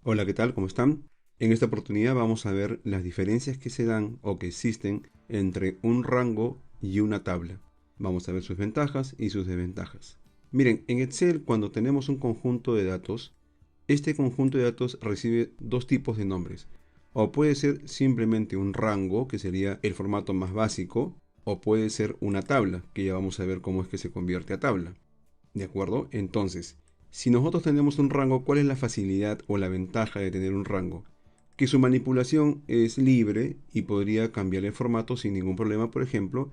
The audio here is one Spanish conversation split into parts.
Hola, ¿qué tal? ¿Cómo están? En esta oportunidad vamos a ver las diferencias que se dan o que existen entre un rango y una tabla. Vamos a ver sus ventajas y sus desventajas. Miren, en Excel cuando tenemos un conjunto de datos, este conjunto de datos recibe dos tipos de nombres. O puede ser simplemente un rango, que sería el formato más básico, o puede ser una tabla, que ya vamos a ver cómo es que se convierte a tabla. ¿De acuerdo? Entonces, si nosotros tenemos un rango, ¿cuál es la facilidad o la ventaja de tener un rango? Que su manipulación es libre y podría cambiar el formato sin ningún problema, por ejemplo,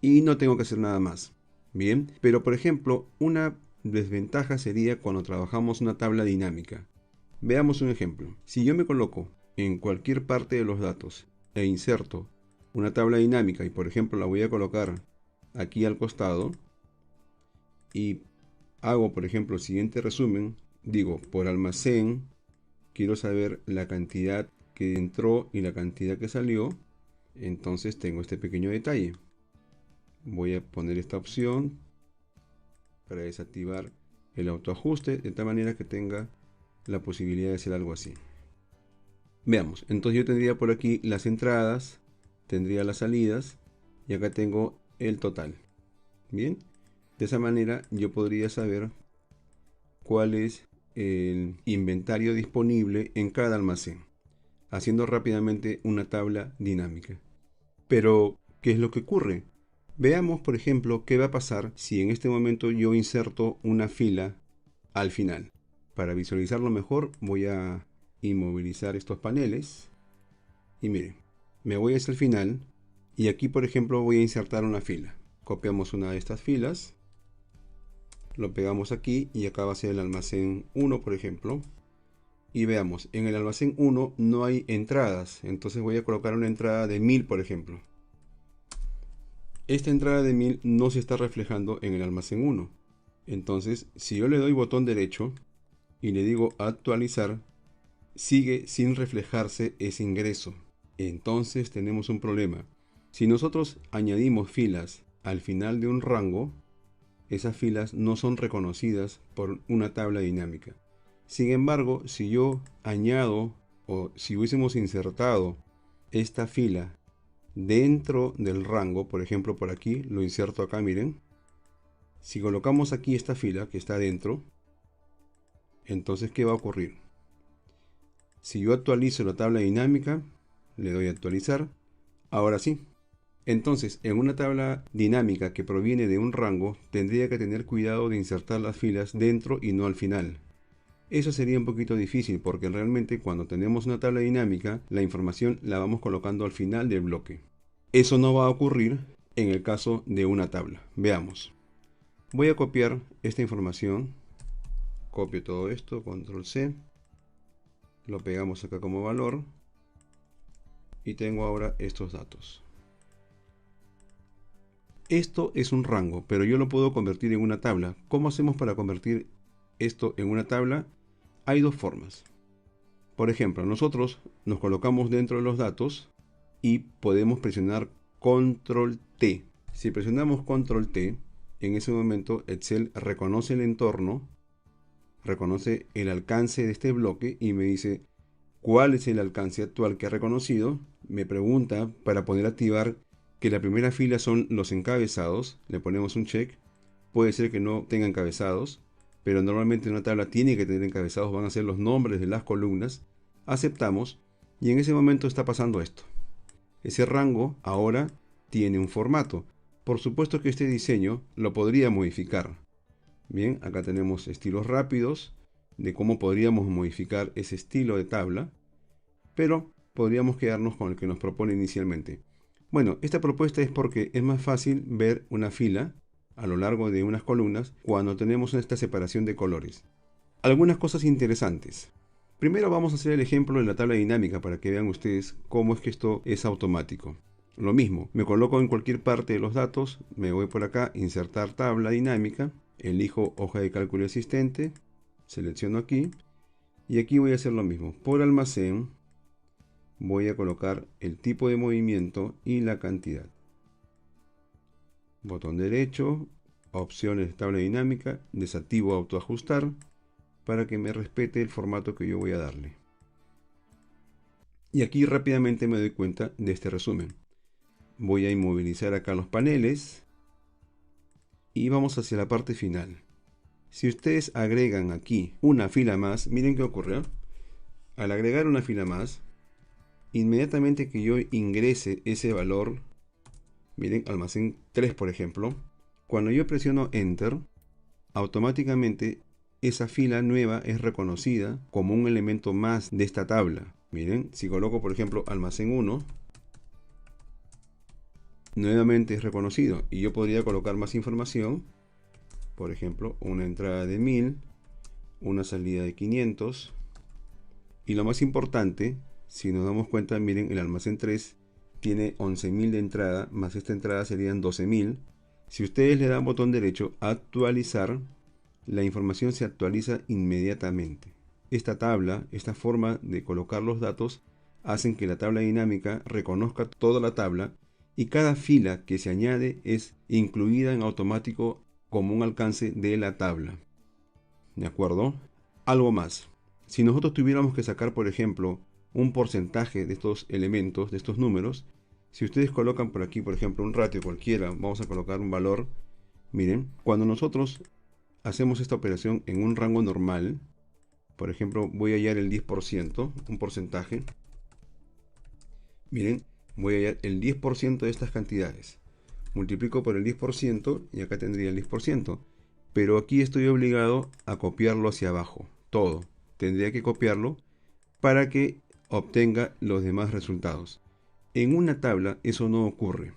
y no tengo que hacer nada más. Bien, pero por ejemplo, una desventaja sería cuando trabajamos una tabla dinámica. Veamos un ejemplo. Si yo me coloco en cualquier parte de los datos e inserto una tabla dinámica y por ejemplo la voy a colocar aquí al costado y hago, por ejemplo, el siguiente resumen, digo, por almacén, quiero saber la cantidad que entró y la cantidad que salió, entonces tengo este pequeño detalle. Voy a poner esta opción para desactivar el autoajuste, de tal manera que tenga la posibilidad de hacer algo así. Veamos, entonces yo tendría por aquí las entradas, tendría las salidas y acá tengo el total. Bien, de esa manera yo podría saber cuál es el inventario disponible en cada almacén, haciendo rápidamente una tabla dinámica. Pero, ¿qué es lo que ocurre? Veamos, por ejemplo, qué va a pasar si en este momento yo inserto una fila al final. Para visualizarlo mejor, voy a inmovilizar estos paneles. Y miren, me voy hacia el final y aquí, por ejemplo, voy a insertar una fila. Copiamos una de estas filas, lo pegamos aquí y acá va a ser el almacén 1, por ejemplo. Y veamos, en el almacén 1 no hay entradas, entonces voy a colocar una entrada de 1000, por ejemplo. Esta entrada de 1000 no se está reflejando en el almacén 1. Entonces, si yo le doy botón derecho y le digo actualizar, sigue sin reflejarse ese ingreso. Entonces tenemos un problema. Si nosotros añadimos filas al final de un rango, esas filas no son reconocidas por una tabla dinámica. Sin embargo, si yo añado o si hubiésemos insertado esta fila dentro del rango, por ejemplo por aquí, lo inserto acá, miren. Si colocamos aquí esta fila que está dentro, entonces ¿qué va a ocurrir? Si yo actualizo la tabla dinámica, le doy a actualizar, ahora sí. Entonces, en una tabla dinámica que proviene de un rango, tendría que tener cuidado de insertar las filas dentro y no al final. Eso sería un poquito difícil porque realmente cuando tenemos una tabla dinámica, la información la vamos colocando al final del bloque. Eso no va a ocurrir en el caso de una tabla. Veamos. Voy a copiar esta información. Copio todo esto, control C. Lo pegamos acá como valor. Y tengo ahora estos datos. Esto es un rango, pero yo lo puedo convertir en una tabla. ¿Cómo hacemos para convertir esto en una tabla? Hay dos formas. Por ejemplo, nosotros nos colocamos dentro de los datos y podemos presionar control T. Si presionamos control T, en ese momento Excel reconoce el entorno, reconoce el alcance de este bloque y me dice cuál es el alcance actual que ha reconocido. Me pregunta para poder activar que la primera fila son los encabezados. Le ponemos un check. Puede ser que no tenga encabezados, pero normalmente una tabla tiene que tener encabezados. Van a ser los nombres de las columnas. Aceptamos y en ese momento está pasando esto. Ese rango ahora tiene un formato. Por supuesto que este diseño lo podría modificar. Bien, acá tenemos estilos rápidos de cómo podríamos modificar ese estilo de tabla, pero podríamos quedarnos con el que nos propone inicialmente. Bueno, esta propuesta es porque es más fácil ver una fila a lo largo de unas columnas cuando tenemos esta separación de colores. Algunas cosas interesantes. Primero vamos a hacer el ejemplo de la tabla dinámica para que vean ustedes cómo es que esto es automático. Lo mismo, me coloco en cualquier parte de los datos, me voy por acá, insertar tabla dinámica, elijo hoja de cálculo existente, selecciono aquí y aquí voy a hacer lo mismo. Por almacén voy a colocar el tipo de movimiento y la cantidad. Botón derecho, opciones de tabla dinámica, desactivo autoajustar para que me respete el formato que yo voy a darle. Y aquí rápidamente me doy cuenta de este resumen. Voy a inmovilizar acá los paneles y vamos hacia la parte final. Si ustedes agregan aquí una fila más, miren qué ocurre. Al agregar una fila más, inmediatamente que yo ingrese ese valor, miren, almacén 3 por ejemplo, cuando yo presiono Enter, automáticamente esa fila nueva es reconocida como un elemento más de esta tabla. Miren, si coloco por ejemplo almacén 1, nuevamente es reconocido y yo podría colocar más información, por ejemplo una entrada de 1000, una salida de 500 y lo más importante, si nos damos cuenta, miren, el almacén 3 tiene 11.000 de entrada, más esta entrada serían 12.000. Si ustedes le dan botón derecho a actualizar, la información se actualiza inmediatamente. Esta tabla, esta forma de colocar los datos, hacen que la tabla dinámica reconozca toda la tabla y cada fila que se añade es incluida en automático como un alcance de la tabla. ¿De acuerdo? Algo más. Si nosotros tuviéramos que sacar, por ejemplo, un porcentaje de estos elementos, de estos números, si ustedes colocan por aquí, por ejemplo, un ratio cualquiera, vamos a colocar un valor, miren, cuando nosotros hacemos esta operación en un rango normal, por ejemplo, voy a hallar el 10%, un porcentaje, miren, voy a hallar el 10% de estas cantidades, multiplico por el 10% y acá tendría el 10%, pero aquí estoy obligado a copiarlo hacia abajo, todo, tendría que copiarlo para que obtenga los demás resultados. En una tabla eso no ocurre.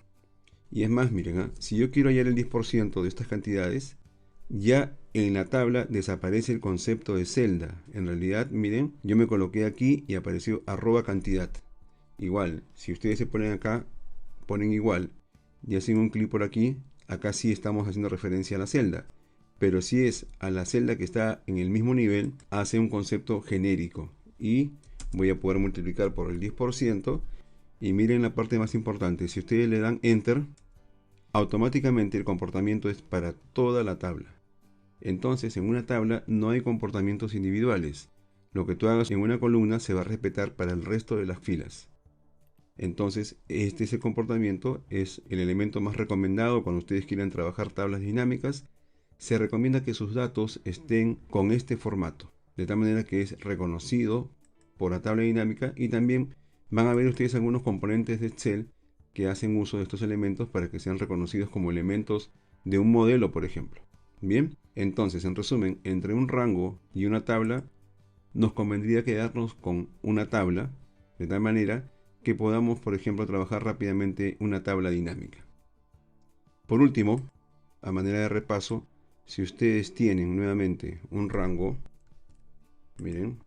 Y es más, miren, si yo quiero hallar el 10% de estas cantidades, ya en la tabla desaparece el concepto de celda. En realidad, miren, yo me coloqué aquí y apareció arroba cantidad. Igual, si ustedes se ponen acá, ponen igual y hacen un clic por aquí, acá sí estamos haciendo referencia a la celda. Pero si es a la celda que está en el mismo nivel, hace un concepto genérico. Y voy a poder multiplicar por el 10%. Y miren la parte más importante, si ustedes le dan Enter, automáticamente el comportamiento es para toda la tabla. Entonces en una tabla no hay comportamientos individuales. Lo que tú hagas en una columna se va a respetar para el resto de las filas. Entonces ese comportamiento es el elemento más recomendado cuando ustedes quieran trabajar tablas dinámicas. Se recomienda que sus datos estén con este formato, de tal manera que es reconocido por la tabla dinámica y también van a ver ustedes algunos componentes de Excel que hacen uso de estos elementos para que sean reconocidos como elementos de un modelo, por ejemplo. Bien, entonces en resumen, entre un rango y una tabla nos convendría quedarnos con una tabla de tal manera que podamos, por ejemplo, trabajar rápidamente una tabla dinámica. Por último, a manera de repaso, si ustedes tienen nuevamente un rango, miren,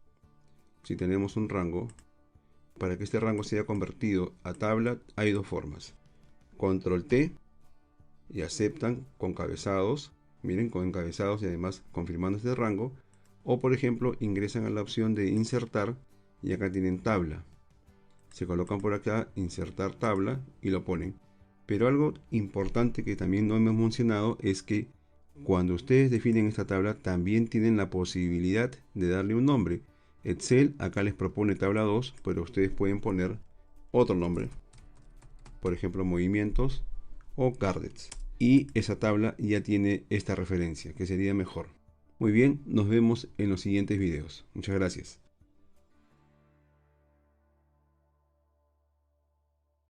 si tenemos un rango, para que este rango sea convertido a tabla hay dos formas. Control T y aceptan con cabezados, miren, con encabezados y además confirmando este rango. O por ejemplo ingresan a la opción de insertar y acá tienen tabla. Se colocan por acá, insertar tabla y lo ponen. Pero algo importante que también no hemos mencionado es que cuando ustedes definen esta tabla también tienen la posibilidad de darle un nombre. Excel acá les propone tabla 2, pero ustedes pueden poner otro nombre. Por ejemplo, movimientos o cardets. Y esa tabla ya tiene esta referencia, que sería mejor. Muy bien, nos vemos en los siguientes videos. Muchas gracias.